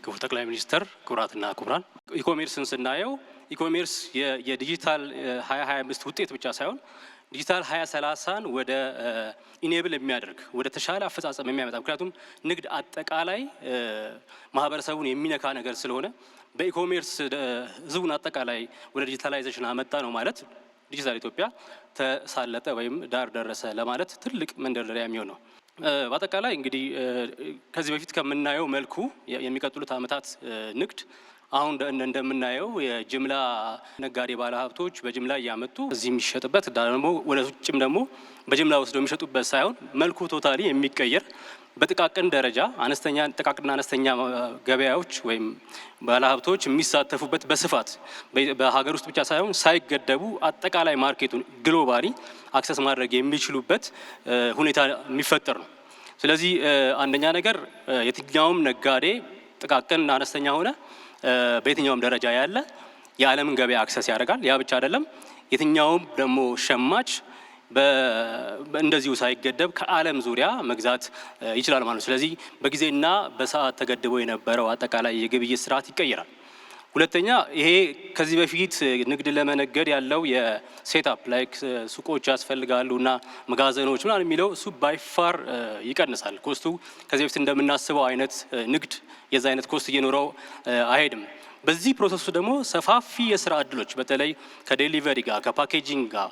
ክቡር ጠቅላይ ሚኒስትር፣ ክቡራትና ክቡራን፣ ኢኮሜርስን ስናየው ኢኮሜርስ የዲጂታል 2025 ውጤት ብቻ ሳይሆን ዲጂታል 2030ን ወደ ኢኔብል የሚያደርግ ወደ ተሻለ አፈጻጸም የሚያመጣ ምክንያቱም ንግድ አጠቃላይ ማህበረሰቡን የሚነካ ነገር ስለሆነ በኢኮሜርስ ህዝቡን አጠቃላይ ወደ ዲጂታላይዜሽን አመጣ ነው ማለት ዲጂታል ኢትዮጵያ ተሳለጠ ወይም ዳር ደረሰ ለማለት ትልቅ መንደርደሪያ የሚሆን ነው። በአጠቃላይ እንግዲህ ከዚህ በፊት ከምናየው መልኩ የሚቀጥሉት ዓመታት ንግድ አሁን እንደምናየው የጅምላ ነጋዴ ባለሀብቶች በጅምላ እያመጡ እዚህ የሚሸጥበት ደግሞ ወደ ውጭም ደግሞ በጅምላ ወስደው የሚሸጡበት ሳይሆን መልኩ ቶታሊ የሚቀየር በጥቃቅን ደረጃ ጥቃቅንና አነስተኛ ገበያዎች ወይም ባለሀብቶች የሚሳተፉበት በስፋት በሀገር ውስጥ ብቻ ሳይሆን ሳይገደቡ አጠቃላይ ማርኬቱን ግሎባሊ አክሰስ ማድረግ የሚችሉበት ሁኔታ የሚፈጠር ነው። ስለዚህ አንደኛ ነገር የትኛውም ነጋዴ ጥቃቅንና አነስተኛ ሆነ በየትኛውም ደረጃ ያለ የዓለምን ገበያ አክሰስ ያደርጋል። ያ ብቻ አይደለም፣ የትኛውም ደግሞ ሸማች እንደዚሁ ሳይገደብ ከዓለም ዙሪያ መግዛት ይችላል ማለት ነው። ስለዚህ በጊዜና በሰዓት ተገድቦ የነበረው አጠቃላይ የግብይት ስርዓት ይቀየራል። ሁለተኛ ይሄ ከዚህ በፊት ንግድ ለመነገድ ያለው የሴትአፕ ላይክ ሱቆች ያስፈልጋሉና መጋዘኖች ምናምን የሚለው እሱ ባይፋር ይቀንሳል። ኮስቱ ከዚህ በፊት እንደምናስበው አይነት ንግድ የዛ አይነት ኮስት እየኖረው አይሄድም። በዚህ ፕሮሰሱ ደግሞ ሰፋፊ የስራ እድሎች በተለይ ከዴሊቨሪ ጋር ከፓኬጂንግ ጋር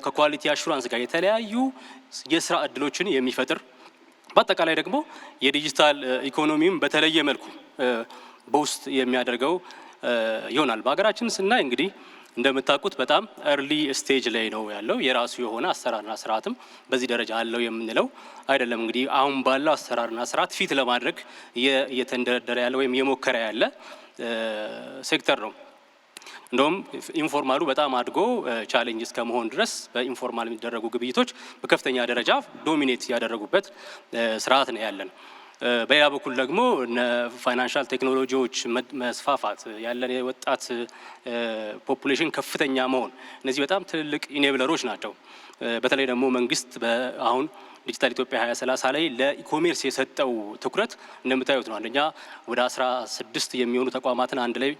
ከኳሊቲ አሹራንስ ጋር የተለያዩ የስራ እድሎችን የሚፈጥር በአጠቃላይ ደግሞ የዲጂታል ኢኮኖሚም በተለየ መልኩ በውስጥ የሚያደርገው ይሆናል። በሀገራችን ስናይ እንግዲህ እንደምታውቁት በጣም ኤርሊ ስቴጅ ላይ ነው ያለው። የራሱ የሆነ አሰራርና ስርዓትም በዚህ ደረጃ አለው የምንለው አይደለም። እንግዲህ አሁን ባለው አሰራርና ስርዓት ፊት ለማድረግ እየተንደረደረ ያለ ወይም የሞከረ ያለ ሴክተር ነው። እንደውም ኢንፎርማሉ በጣም አድጎ ቻሌንጅ እስከመሆን ድረስ በኢንፎርማል የሚደረጉ ግብይቶች በከፍተኛ ደረጃ ዶሚኔት ያደረጉበት ስርዓት ነው ያለን። በሌላ በኩል ደግሞ ፋይናንሻል ቴክኖሎጂዎች መስፋፋት ያለን የወጣት ፖፑሌሽን ከፍተኛ መሆን እነዚህ በጣም ትልልቅ ኢኔብለሮች ናቸው። በተለይ ደግሞ መንግስት አሁን ዲጂታል ኢትዮጵያ 2030 ላይ ለኢኮሜርስ የሰጠው ትኩረት እንደምታዩት ነው። አንደኛ ወደ 16 የሚሆኑ ተቋማትን አንድ ላይ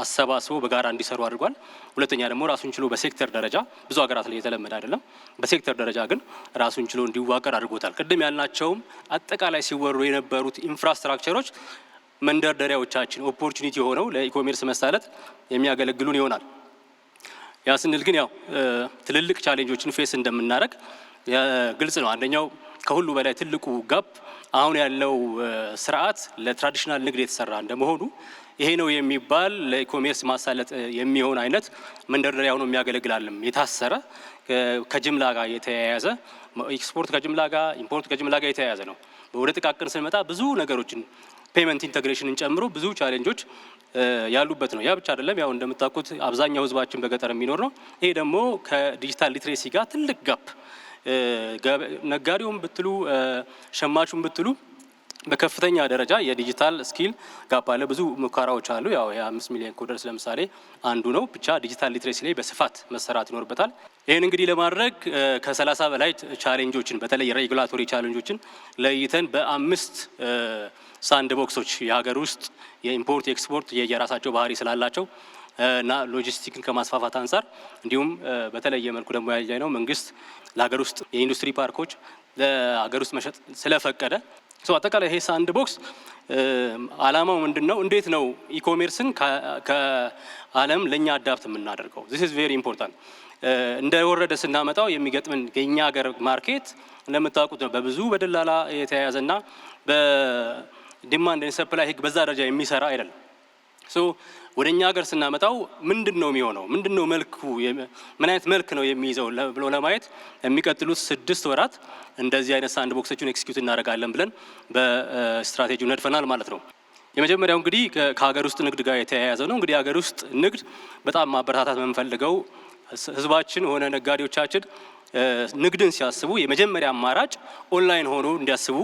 አሰባስቦ በጋራ እንዲሰሩ አድርጓል። ሁለተኛ ደግሞ ራሱን ችሎ በሴክተር ደረጃ ብዙ ሀገራት ላይ የተለመደ አይደለም፣ በሴክተር ደረጃ ግን ራሱን ችሎ እንዲዋቀር አድርጎታል። ቅድም ያልናቸውም አጠቃላይ ሲወሩ የነበሩት ኢንፍራስትራክቸሮች መንደርደሪያዎቻችን ኦፖርቹኒቲ ሆነው ለኢኮሜርስ መሳለጥ የሚያገለግሉን ይሆናል። ያ ስንል ግን ያው ትልልቅ ቻሌንጆችን ፌስ እንደምናደርግ ግልጽ ነው። አንደኛው ከሁሉ በላይ ትልቁ ጋፕ አሁን ያለው ስርዓት ለትራዲሽናል ንግድ የተሰራ እንደመሆኑ ይሄ ነው የሚባል ለኢኮሜርስ ማሳለጥ የሚሆን አይነት መንደርደሪያ ሆኖ የሚያገለግላልም የታሰረ ከጅምላ ጋር የተያያዘ ኤክስፖርት ከጅምላ ጋር ኢምፖርት ከጅምላ ጋር የተያያዘ ነው። ወደ ጥቃቅን ስንመጣ ብዙ ነገሮችን ፔመንት ኢንተግሬሽንን ጨምሮ ብዙ ቻሌንጆች ያሉበት ነው። ያ ብቻ አይደለም። ያው እንደምታውቁት አብዛኛው ህዝባችን በገጠር የሚኖር ነው። ይሄ ደግሞ ከዲጂታል ሊትሬሲ ጋር ትልቅ ጋፕ ነጋዴውም ብትሉ ሸማቹም ብትሉ በከፍተኛ ደረጃ የዲጂታል ስኪል ጋፕ አለ። ብዙ ሙከራዎች አሉ። ያው የ5 ሚሊዮን ኮደርስ ለምሳሌ አንዱ ነው። ብቻ ዲጂታል ሊትሬሲ ላይ በስፋት መሰራት ይኖርበታል። ይህን እንግዲህ ለማድረግ ከ30 በላይ ቻሌንጆችን በተለይ የሬጉላቶሪ ቻሌንጆችን ለይተን በ5 ሳንድ ቦክሶች የሀገር ውስጥ የኢምፖርት ኤክስፖርት የየራሳቸው ባህሪ ስላላቸው እና ሎጂስቲክን ከማስፋፋት አንጻር እንዲሁም በተለየ መልኩ ደግሞ ያየ ነው መንግስት ለሀገር ውስጥ የኢንዱስትሪ ፓርኮች ለሀገር ውስጥ መሸጥ ስለፈቀደ አጠቃላይ ይሄ ሳንድ ቦክስ አላማው ምንድነው? እንዴት ነው ኢኮሜርስን ከዓለም ለኛ አዳፕት የምናደርገው? this is very important። እንደወረደ ስናመጣው የሚገጥምን የኛ ሀገር ማርኬት እንደምታውቁት ነው በብዙ በደላላ የተያያዘና በዲማንድ ኤንድ ሰፕላይ ህግ በዛ ደረጃ የሚሰራ አይደለም። ወደኛ ሀገር ስናመጣው ምንድነው የሚሆነው? ምንድነው መልኩ? ምን አይነት መልክ ነው የሚይዘው ብሎ ለማየት የሚቀጥሉት 6 ወራት እንደዚህ አይነት ሳንድ ቦክሶችን ኤክስኪዩት እናደርጋለን ብለን በስትራቴጂው ነድፈናል ማለት ነው። የመጀመሪያው እንግዲህ ከሀገር ውስጥ ንግድ ጋር የተያያዘ ነው። እንግዲህ ሀገር ውስጥ ንግድ በጣም ማበረታታት የምንፈልገው ህዝባችን ሆነ ነጋዴዎቻችን ንግድን ሲያስቡ የመጀመሪያ አማራጭ ኦንላይን ሆኖ እንዲያስቡ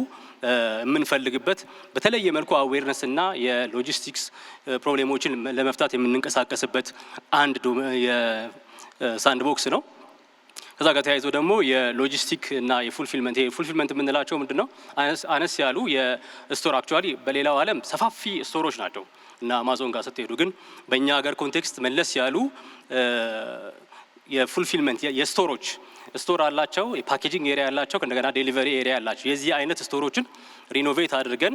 የምንፈልግበት በተለየ መልኩ አዌርነስ እና የሎጂስቲክስ ፕሮብሌሞችን ለመፍታት የምንንቀሳቀስበት አንድ የሳንድ ቦክስ ነው። ከዛ ጋር ተያይዞ ደግሞ የሎጂስቲክ እና የፉልፊልመንት የፉልፊልመንት የምንላቸው ምንድነው አነስ ያሉ የስቶር አክቹአሊ በሌላው ዓለም ሰፋፊ ስቶሮች ናቸው እና አማዞን ጋር ስትሄዱ ግን በእኛ ሀገር ኮንቴክስት መለስ ያሉ የፉልፊልመንት የስቶሮች ስቶር አላቸው፣ የፓኬጂንግ ኤሪያ ያላቸው፣ እንደገና ዴሊቨሪ ኤሪያ ያላቸው የዚህ አይነት ስቶሮችን ሪኖቬት አድርገን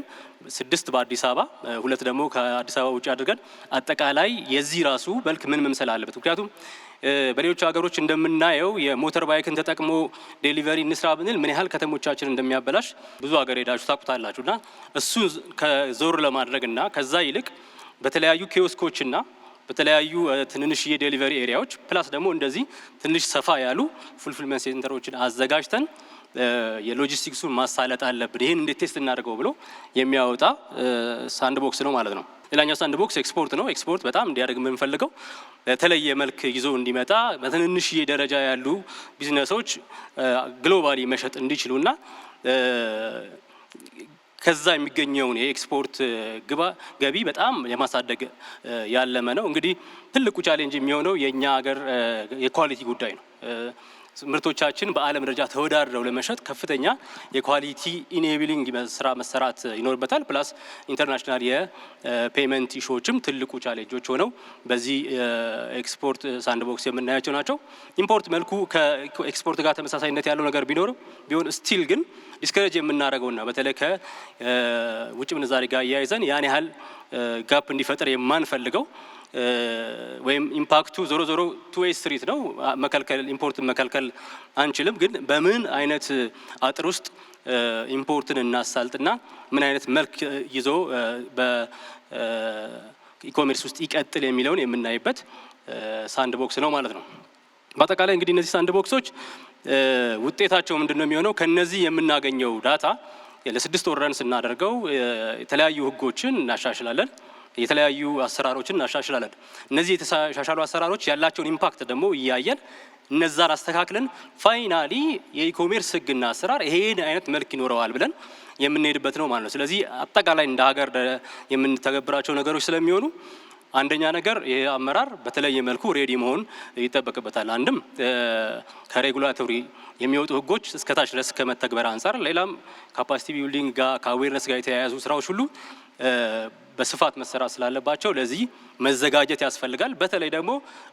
6 በአዲስ አበባ 2 ደግሞ ከአዲስ አበባ ውጭ አድርገን አጠቃላይ የዚህ ራሱ መልክ ምን መምሰል አለበት። ምክንያቱም በሌሎች ሀገሮች እንደምናየው የሞተር ባይክን ተጠቅሞ ዴሊቨሪ እንስራ ብንል ምን ያህል ከተሞቻችን እንደሚያበላሽ ብዙ ሀገር ሄዳችሁ ታውቁታላችሁና እሱ ከዞር ለማድረግና ከዛ ይልቅ በተለያዩ ኪዮስኮችና በተለያዩ ትንንሽ የዴሊቨሪ ኤሪያዎች ፕላስ ደግሞ እንደዚህ ትንሽ ሰፋ ያሉ ፉልፊልመንት ሴንተሮችን አዘጋጅተን የሎጂስቲክሱን ማሳለጥ አለብን። ይሄን እንዴት ቴስት እናደርገው ብሎ የሚያወጣ ሳንድ ቦክስ ነው ማለት ነው። ሌላኛው ሳንድ ቦክስ ኤክስፖርት ነው። ኤክስፖርት በጣም እንዲያደርግ የምንፈልገው የተለየ መልክ ይዞ እንዲመጣ በትንንሽ ደረጃ ያሉ ቢዝነሶች ግሎባሊ መሸጥ እንዲችሉና ከዛ የሚገኘውን የኤክስፖርት ገቢ በጣም የማሳደግ ያለመ ነው። እንግዲህ ትልቁ ቻሌንጅ የሚሆነው የኛ ሀገር የኳሊቲ ጉዳይ ነው። ምርቶቻችን በዓለም ደረጃ ተወዳድረው ለመሸጥ ከፍተኛ የኳሊቲ ኢኔብሊንግ ስራ መሰራት ይኖርበታል። ፕላስ ኢንተርናሽናል የፔመንት ኢሹዎችም ትልቁ ቻሌንጆች ሆነው በዚህ ኤክስፖርት ሳንድ ቦክስ የምናያቸው ናቸው። ኢምፖርት መልኩ ከኤክስፖርት ጋር ተመሳሳይነት ያለው ነገር ቢሆን ስቲል ግን ዲስከሬጅ የምናደርገውና በተለይ ከውጭ ምንዛሪ ጋር እያይዘን ያን ያህል ጋፕ እንዲፈጠር የማንፈልገው ወይም ኢምፓክቱ ዞሮ ዞሮ ቱ ዌይ ስትሪት ነው። መከልከል ኢምፖርትን መከልከል አንችልም፣ ግን በምን አይነት አጥር ውስጥ ኢምፖርትን እናሳልጥና ምን አይነት መልክ ይዞ በኢኮሜርስ ውስጥ ይቀጥል የሚለውን የምናይበት ሳንድ ቦክስ ነው ማለት ነው። በአጠቃላይ እንግዲህ እነዚህ ሳንድ ቦክሶች ውጤታቸው ምንድነው የሚሆነው? ከነዚህ የምናገኘው ዳታ ለ6 ወር ረን ስናደርገው የተለያዩ ህጎችን እናሻሽላለን፣ የተለያዩ አሰራሮችን እናሻሽላለን። እነዚህ የተሻሻሉ አሰራሮች ያላቸውን ኢምፓክት ደግሞ እያየን እነዛን አስተካክለን ፋይናሊ የኢኮሜርስ ህግና አሰራር ይሄን አይነት መልክ ይኖረዋል ብለን የምንሄድበት ነው ማለት ነው። ስለዚህ አጠቃላይ እንደ ሀገር የምንተገብራቸው ነገሮች ስለሚሆኑ አንደኛ ነገር ይሄ አመራር በተለየ መልኩ ሬዲ መሆን ይጠበቅበታል። አንድም ከሬጉላቶሪ የሚወጡ ህጎች እስከታች ድረስ ከመተግበር አንጻር፣ ሌላም ካፓሲቲ ቢልዲንግ ጋር ከአዌርነስ ጋር የተያያዙ ስራዎች ሁሉ በስፋት መሰራት ስላለባቸው ለዚህ መዘጋጀት ያስፈልጋል። በተለይ ደግሞ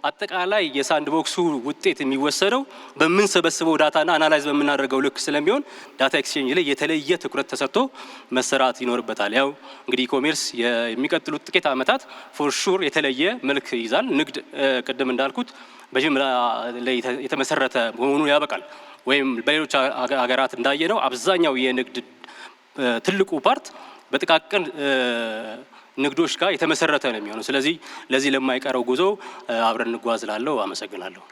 አጠቃላይ የሳንድ ቦክሱ ውጤት የሚወሰደው በምንሰበስበው ዳታና አናላይዝ በምናደርገው ልክ ስለሚሆን ዳታ ኤክስቼንጅ ላይ የተለየ ትኩረት ተሰጥቶ መሰራት ይኖርበታል። ያው እንግዲህ ኢኮሜርስ የሚቀጥሉት ጥቂት ዓመታት ፎር ሹር የተለየ መልክ ይዛል። ንግድ ቅድም እንዳልኩት በጅምላ ላይ የተመሰረተ መሆኑን ያበቃል። ወይም በሌሎች ሀገራት እንዳየነው አብዛኛው የንግድ ትልቁ ፓርት በጥቃቅን ንግዶች ጋር የተመሰረተ ነው የሚሆነው። ስለዚህ ለዚህ ለማይቀረው ጉዞ አብረን እንጓዝ እላለሁ። አመሰግናለሁ።